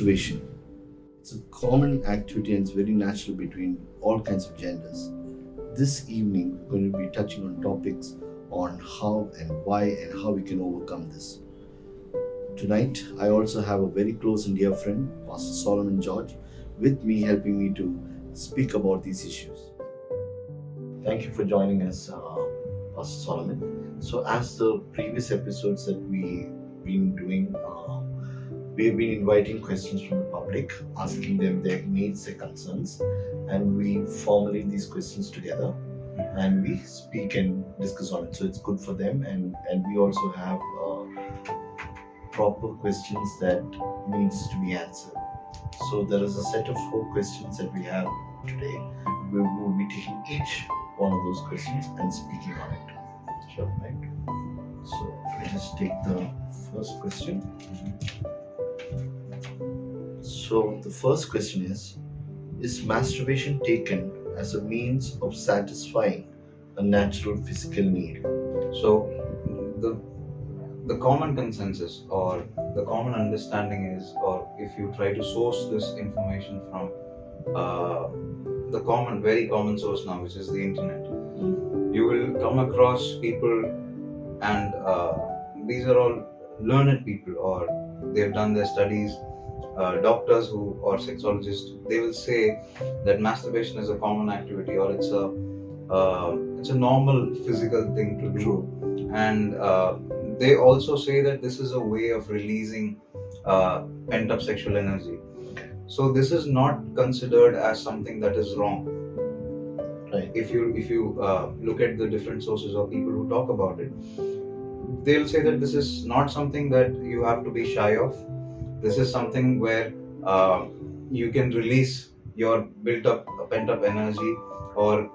Masturbation. It's a common activity and it's very natural between all kinds of genders. This evening, we're going to be touching on topics on how and why and how we can overcome this. Tonight, I also have a very close and dear friend, Pastor Solomon George, with me helping me to speak about these issues. Thank you for joining us, Pastor Solomon. So, as the previous episodes that we've been doing, we have been inviting questions from the public, asking them their needs, their concerns, and we formulate these questions together and we speak and discuss on it. So it's good for them, and we also have proper questions that needs to be answered. So there is a set of 4 questions that we have today. We will be taking each one of those questions and speaking on it. Sure, right? So let me just take the first question. So the first question is masturbation taken as a means of satisfying a natural physical need? So the common consensus or the common understanding is, or if you try to source this information from the very common source now, which is the internet, you will come across people, and these are all learned people, or they've done their studies. Doctors or sexologists, they will say that masturbation is a common activity, or it's a normal physical thing to do. And they also say that this is a way of releasing pent-up sexual energy. So this is not considered as something that is wrong. Right. If you look at the different sources or people who talk about it, they'll say that this is not something that you have to be shy of. This is something where you can release your built-up, pent-up energy, or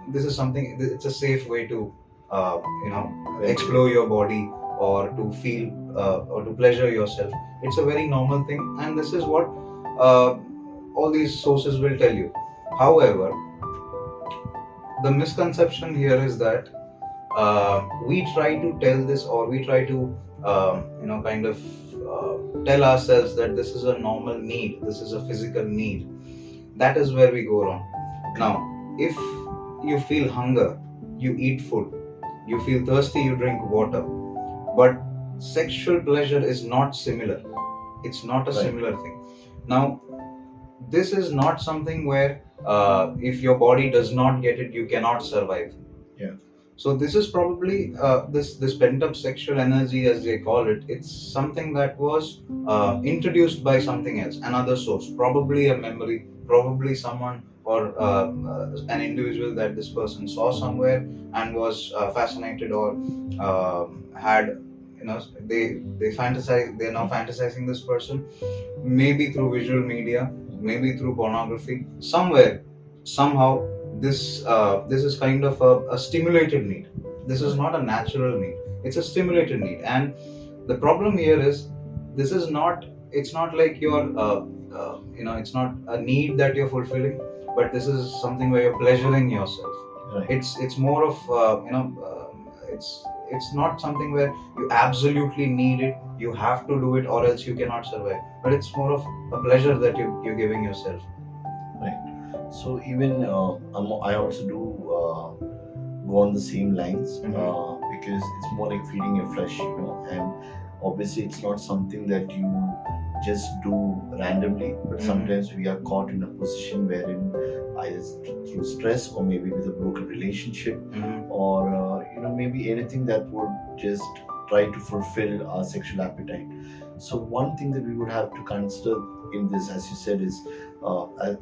this is something. It's a safe way to, explore your body, or to feel, or to pleasure yourself. It's a very normal thing, and this is what all these sources will tell you. However, the misconception here is that we try to tell this, or we try to, tell ourselves that this is a normal need, this is a physical need. That is where we go wrong. Now, if you feel hunger, you eat food. You feel thirsty, you drink water. But sexual pleasure is not similar. It's not a similar thing. Now, this is not something where if your body does not get it, you cannot survive. Yeah. So this is probably this pent-up sexual energy, as they call it. It's something that was introduced by something else, another source, probably a memory, probably someone or an individual that this person saw somewhere and was fascinated, or had, they fantasize. They're now fantasizing this person, maybe through visual media, maybe through pornography. Somewhere, somehow, this is kind of a stimulated need. This is not a natural need. It's a stimulated need, and the problem here is this is not. It's not like you're it's not a need that you're fulfilling, but this is something where you're pleasuring yourself. Right. It's more of it's not something where you absolutely need it. You have to do it, or else you cannot survive. But it's more of a pleasure that you're giving yourself. Right. So even I also do go on the same lines, because it's more like feeding your flesh, and obviously it's not something that you just do randomly, but sometimes we are caught in a position wherein either through stress, or maybe with a broken relationship, or maybe anything that would just try to fulfill our sexual appetite. So one thing that we would have to consider in this, as you said, is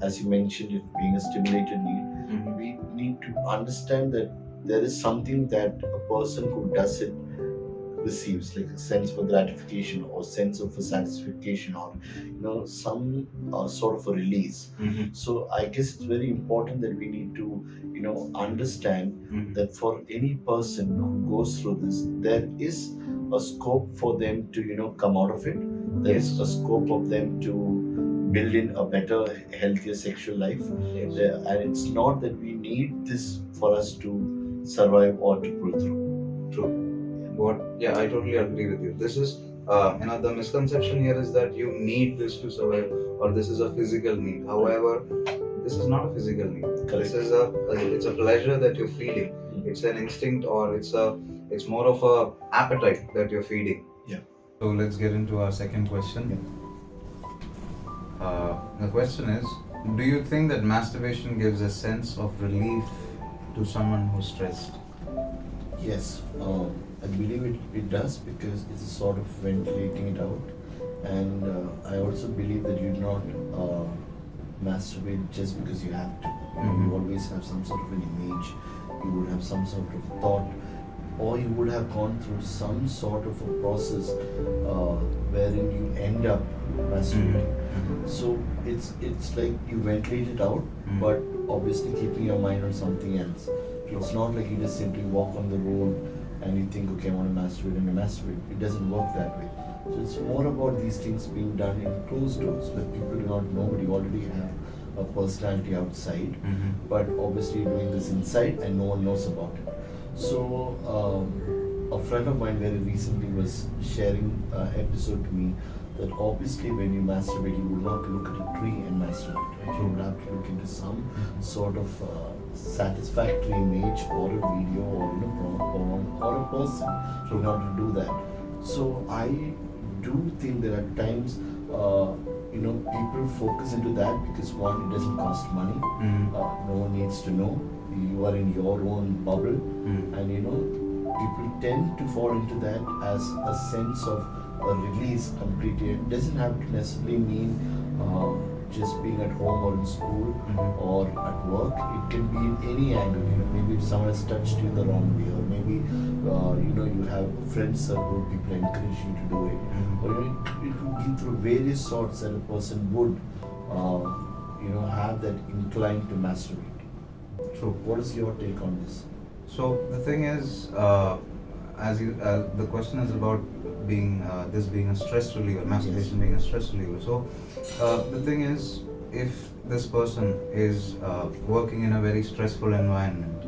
as you mentioned, it being a stimulated need, we need to understand that there is something that a person who does it receives, like a sense of gratification or sense of a satisfaction, or some sort of a release. So I guess it's very important that we need to understand that for any person who goes through this, there is a scope for them to come out of it. There is a scope of them to build in a better, healthier sexual life. Yes. And it's not that we need this for us to survive or to pull through. True. I totally agree with you. This is The misconception here is that you need this to survive, or this is a physical need. However, this is not a physical need. This is it's a pleasure that you're feeding. It's an instinct, or it's more of a appetite that you're feeding. Yeah. So let's get into our second question. The question is, do you think that masturbation gives a sense of relief to someone who's stressed? Yes, I believe it does, because it's a sort of ventilating it out. And I also believe that you do not masturbate just because you have to. You always have some sort of an image, you would have some sort of thought, or you would have gone through some sort of a process wherein you end up masturbating. So it's like you ventilate it out, but obviously keeping your mind on something else. It's not like you just simply walk on the road and you think, okay, I want to masturbate, and you masturbate. It doesn't work that way. So it's more about these things being done in closed doors where people do not know, but you already have a personality outside. But obviously you're doing this inside and no one knows about it. So a friend of mine very recently was sharing an episode to me that obviously when you masturbate, you would not look at a tree and masturbate, right? You would have to look into some sort of satisfactory image or a video or porn or a person in order to do that. So I do think there are times people focus into that because one, it doesn't cost money. No one needs to know. You are in your own bubble, and people tend to fall into that as a sense of a release completely. It doesn't have to necessarily mean just being at home or in school or at work. It can be in any angle. Maybe if someone has touched you the wrong way, or maybe you have a friend circle, people encourage you to do it, or it would be through various sorts that a person would have that incline to masturbate. True. What is your take on this? So the thing is, the question is about being this being a stress reliever, masturbation being a stress reliever. So the thing is, if this person is working in a very stressful environment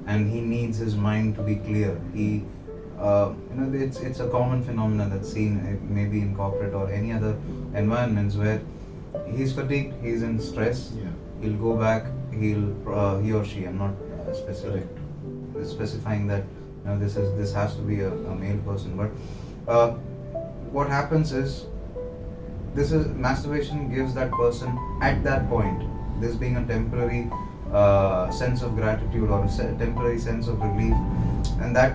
and he needs his mind to be clear, it's a common phenomenon that's seen maybe in corporate or any other environments where he's fatigued, he's in stress. He'll go back. He or she. I'm not specifying that this has to be a male person, but what happens is masturbation gives that person at that point, this being a temporary sense of gratitude or a temporary sense of relief, and there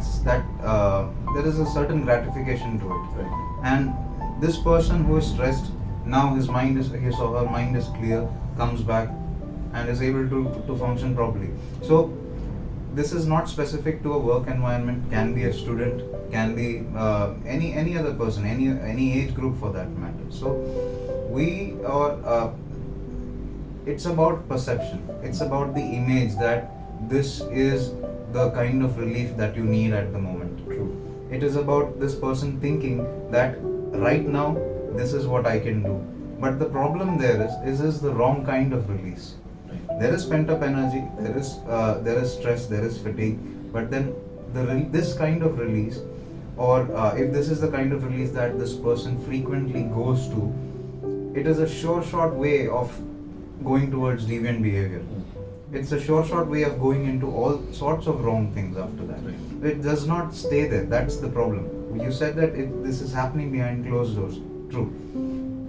is a certain gratification to it, right? And this person who is stressed, now his or her mind is clear, comes back and is able to function properly. So this is not specific to a work environment, can be a student, can be any other person, any age group for that matter. So it's about perception, it's about the image that this is the kind of relief that you need at the moment. True. It is about this person thinking that right now this is what I can do. But the problem there is the wrong kind of release. There is pent up energy, there is stress, there is fatigue, but then this kind of release, or if this is the kind of release that this person frequently goes to, it is a short way of going towards deviant behavior. It's a short way of going into all sorts of wrong things after that. It does not stay there. That's the problem. You said that this is happening behind closed doors. True.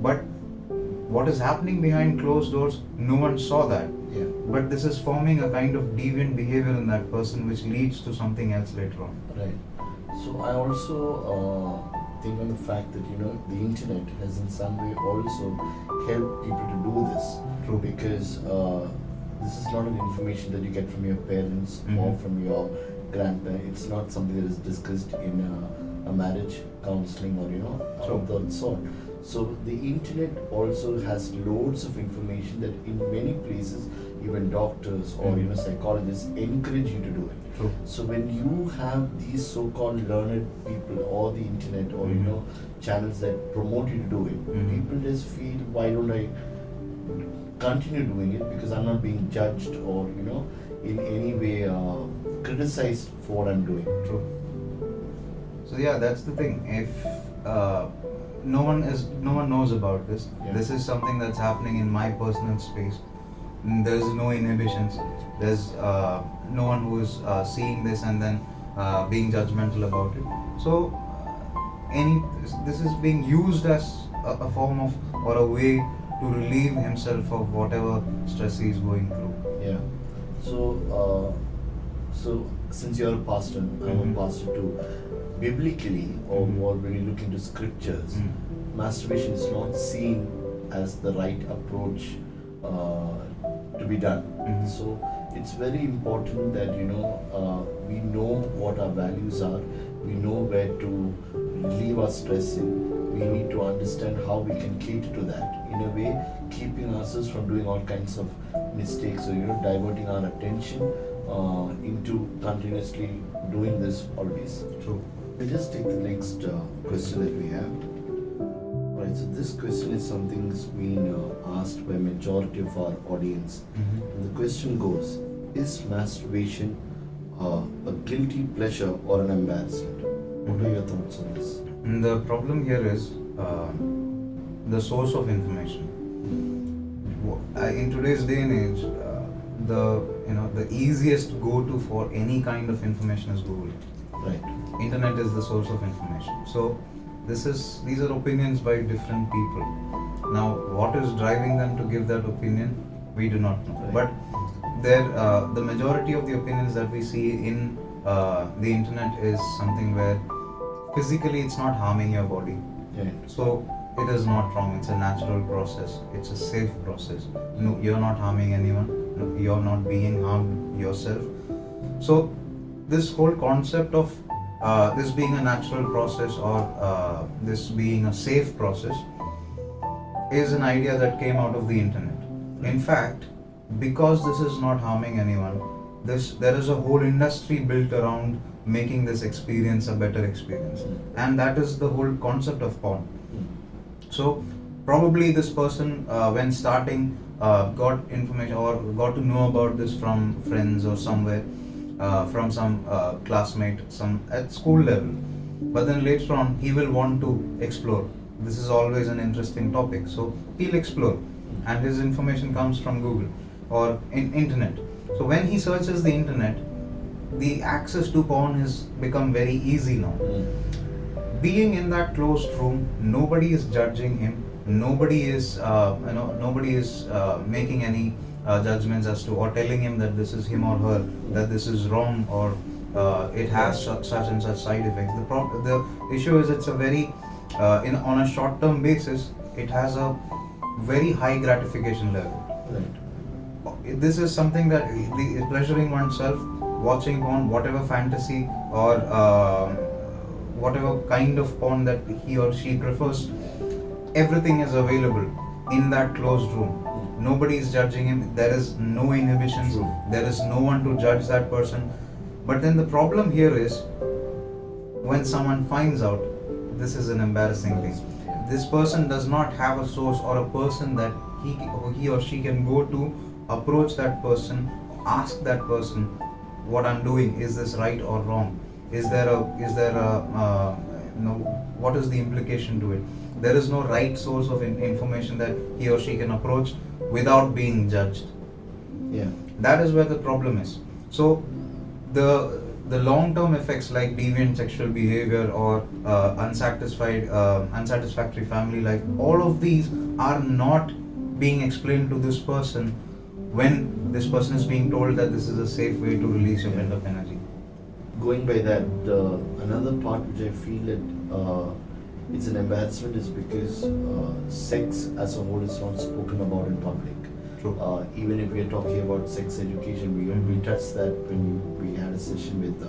But what is happening behind closed doors, no one saw that. But this is forming a kind of deviant behavior in that person, which leads to something else later on. Right. So I also think on the fact that the internet has in some way also helped people to do this. True. Because this is not an information that you get from your parents or from your grandparents. It's not something that is discussed in a marriage counselling or of that sort. So the internet also has loads of information that in many places even doctors or psychologists encourage you to do it. True. So when you have these so-called learned people or the internet or channels that promote you to do it, people just feel, why don't I continue doing it, because I'm not being judged or in any way criticized for what I'm doing. True. So yeah, that's the thing. If no one knows about this. Yeah. This is something that's happening in my personal space. There's no inhibitions. There's no one who is seeing this and then being judgmental about it. So this is being used as a form of or a way to relieve himself of whatever stress he is going through. Yeah. So since you're a pastor, I'm a pastor too. Biblically, or when you look into scriptures, masturbation is not seen as the right approach to be done. So it's very important that we know what our values are. We know where to relieve our stress in. We need to understand how we can cater to that in a way, keeping ourselves from doing all kinds of mistakes or diverting our attention into continuously doing this always. True. We'll just take the next question that we have. Right, so this question is something that's been asked by majority of our audience. And the question goes, is masturbation a guilty pleasure or an embarrassment? What are your thoughts on this? And the problem here is the source of information. In today's day and age, the easiest go-to for any kind of information is Google. Right. Internet is the source of information. So these are opinions by different people. Now, what is driving them to give that opinion, we do not know. Right. But the majority of the opinions that we see in the internet is something where physically it's not harming your body. Right. So it is not wrong. It's a natural process. It's a safe process. No, you're not harming anyone. No, you're not being harmed yourself. So this whole concept of this being a natural process or this being a safe process is an idea that came out of the internet. In fact, because this is not harming anyone, there is a whole industry built around making this experience a better experience, and that is the whole concept of porn. So probably this person when starting got information or got to know about this from friends or somewhere, from some classmate, some at school level, but then later on he will want to explore. This is always an interesting topic, so he'll explore, and his information comes from Google or internet. So when he searches the internet, the access to porn has become very easy now. Being in that closed room, nobody is judging him. Nobody is making any judgments as to or telling him that this is him or her, that this is wrong or it has such and such side effects. The issue is it's a very on a short-term basis, it has a very high gratification level. Right. This is something that pleasuring oneself, watching porn, whatever fantasy or whatever kind of porn that he or she prefers, everything is available in that closed room. Nobody is judging him. There is no inhibitions. True. There is no one to judge that person. But then the problem here is when someone finds out, this is an embarrassing thing. This person does not have a source or a person that he or she can go to, approach that person, ask that person, what I'm doing, is this right or wrong? What is the implication to it? There is no right source of information that he or she can approach without being judged. Yeah. That is where the problem is. So the long-term effects like deviant sexual behavior or unsatisfactory family life, all of these are not being explained to this person when this person is being told that this is a safe way to release your pent-up energy. Going by that, another part which I feel that it's an embarrassment is because sex as a whole is not spoken about in public. True. Even if we are talking about sex education, we touched that when we had a session with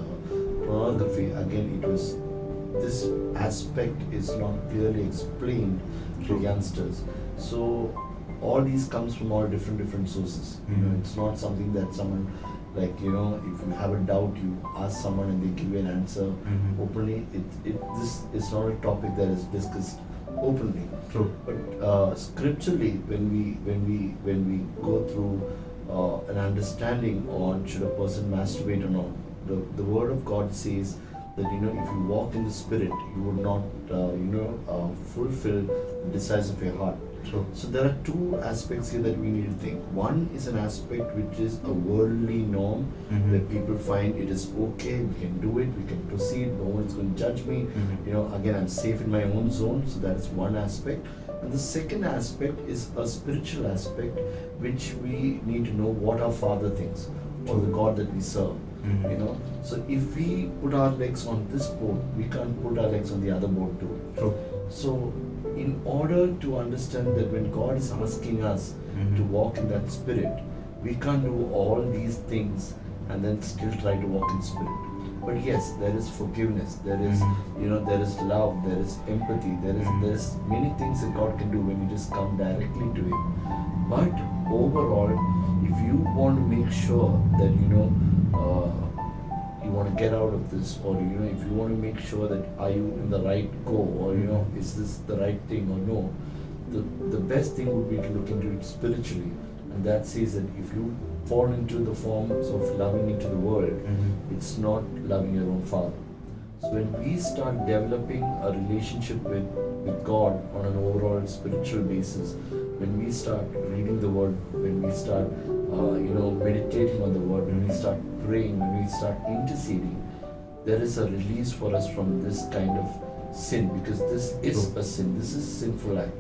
pornography. Again, it was this aspect is not clearly explained to youngsters. So all these comes from all different sources. It's not something that someone if you have a doubt, you ask someone and they give you an answer openly. This is not a topic that is discussed openly. True. But scripturally, when we go through an understanding on should a person masturbate or not, the word of God says that if you walk in the spirit, you would not fulfill the desires of your heart. True. So there are two aspects here that we need to think. One is an aspect which is a worldly norm, Mhm. where people find it is okay, we can do it, we can proceed, no one's going to judge me. Again, I'm safe in my own zone, so that's one aspect. And the second aspect is a spiritual aspect, which we need to know what our Father thinks, or the God that we serve. So if we put our legs on this boat, we can't put our legs on the other boat too. True. So in order to understand that when God is asking us to walk in that spirit, we can't do all these things and then still try to walk in spirit. But yes, there is forgiveness, there is there is love, there is empathy, there is many things that God can do when you just come directly to Him. But overall, if you want to make sure that you want to get out of this, or if you want to make sure that are you in the right go, or is this the right thing or no, the best thing would be to look into it spiritually, and that says that if you fall into the forms of loving into the world, it's not loving your own Father. So when we start developing a relationship with God on an overall spiritual basis, when we start reading the Word, when we start meditating on the Word, when we start praying, when we start interceding, there is a release for us from this kind of sin, because this is a sin. This is a sinful act.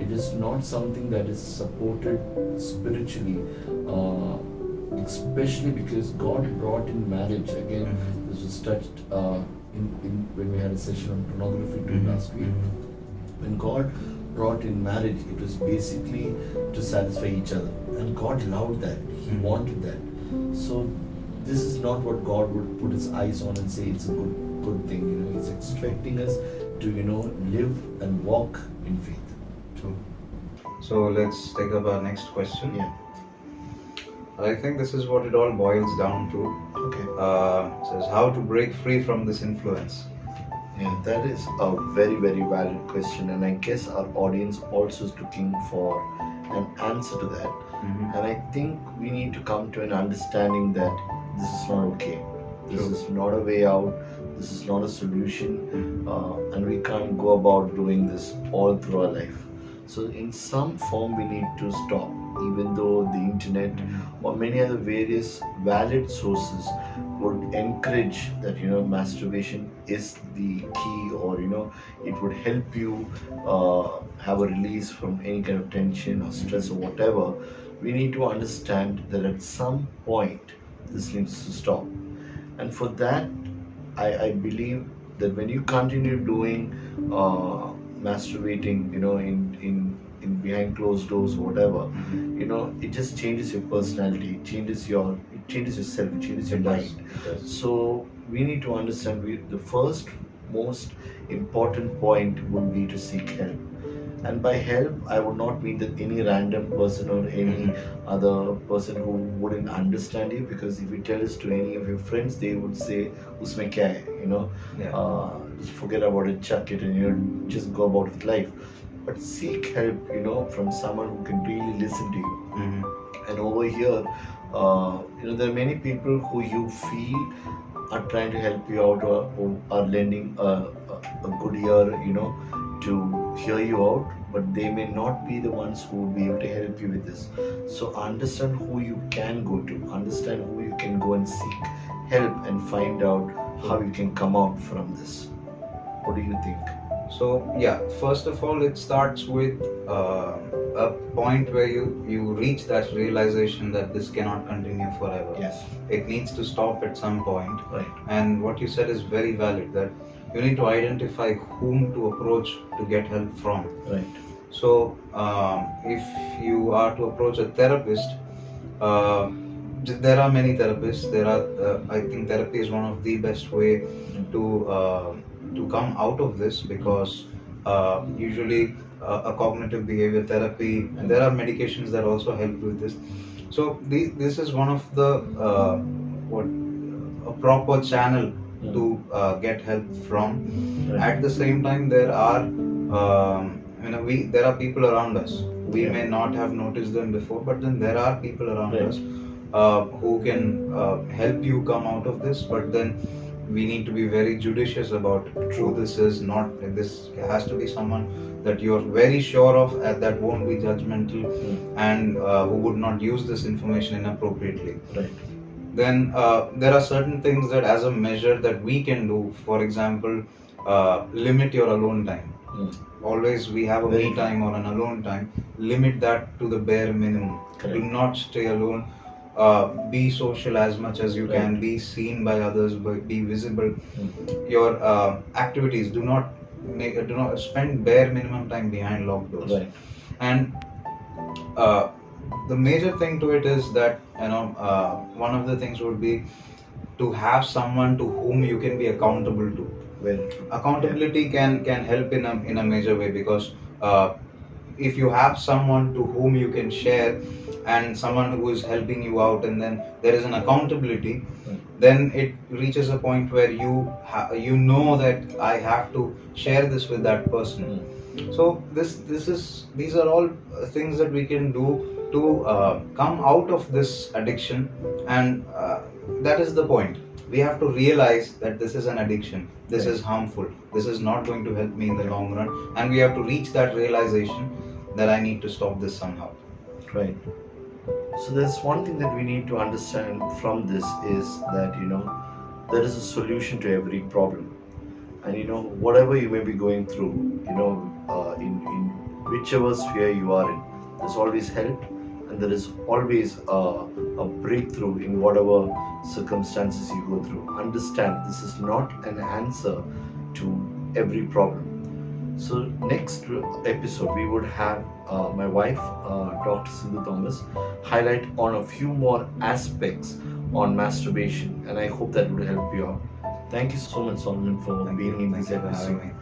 It is not something that is supported spiritually, especially because God brought in marriage. Again, this was touched when we had a session on pornography too last week. When God brought in marriage, it was basically to satisfy each other, and God loved that. He wanted that. So this is not what God would put His eyes on and say it's a good thing. He's expecting us to live and walk in faith. True. So let's take up our next question. Yeah. I think this is what it all boils down to. Okay. It says how to break free from this influence. Yeah, that is a very, very valid question, and I guess our audience also is looking for an answer to that. And I think we need to come to an understanding that this is not okay. This is not a way out. This is not a solution, and we can't go about doing this all through our life. So in some form we need to stop, even though the internet or many other various valid sources would encourage that masturbation is the key, or it would help you have a release from any kind of tension or stress or whatever. We need to understand that at some point this needs to stop, and for that I believe that when you continue doing masturbating in behind closed doors or whatever, it just changes your personality, it changes yourself, it changes your mind. So we need to understand, the first most important point would be to seek help. And by help, I would not mean that any random person or any other person who wouldn't understand you, because if you tell this to any of your friends, they would say, "Usme kya hai?" Just forget about it, chuck it, and just go about with life. But seek help, from someone who can really listen to you. And over here, there are many people who you feel are trying to help you out, or are lending a good ear, to hear you out, but they may not be the ones who will be able to help you with this. So understand who you can go to, understand who you can go and seek help, and find out how you can come out from this. What do you think? So first of all, it starts with a point where you reach that realization that this cannot continue forever. Yes. It needs to stop at some point. Right. And what you said is very valid, that you need to identify whom to approach to get help from. Right. So if you are to approach a therapist, there are many therapists. I think therapy is one of the best way to come out of this, because usually a cognitive behavior therapy, and there are medications that also help with this. So this is one of the a proper channel to get help from. Right. At the same time, there are there are people around us. We may not have noticed them before, but then there are people around us who can help you come out of this. But then we need to be very judicious about who this is. Not this has to be someone that you're very sure of, that won't be judgmental, and who would not use this information inappropriately. Right. Then there are certain things that as a measure that we can do. For example, limit your alone time. Always we have a Very me good. time or an alone time. Limit that to the bare minimum. Correct. Do not stay alone. Be social as much as you Right. can. Be seen by others. Be visible. Your activities, do not spend bare minimum time behind locked doors. Right. And the major thing to it is that one of the things would be to have someone to whom you can be accountable to. Very true. Accountability can help in a major way, because if you have someone to whom you can share, and someone who is helping you out, and then there is an accountability, then it reaches a point where you know that I have to share this with that person. So these are all things that we can do to come out of this addiction, and that is the point. We have to realize that this is an addiction, this is harmful, this is not going to help me in the long run, and we have to reach that realization that I need to stop this somehow. Right. So there's one thing that we need to understand from this is that there is a solution to every problem, and whatever you may be going through, in whichever sphere you are in, there's always help, and there is always a breakthrough in whatever circumstances you go through. Understand, this is not an answer to every problem. So next episode we would have my wife, Dr. Sindhu Thomas, highlight on a few more aspects on masturbation, and I hope that would help you out. Thank you so much, Solomon, for being in this episode.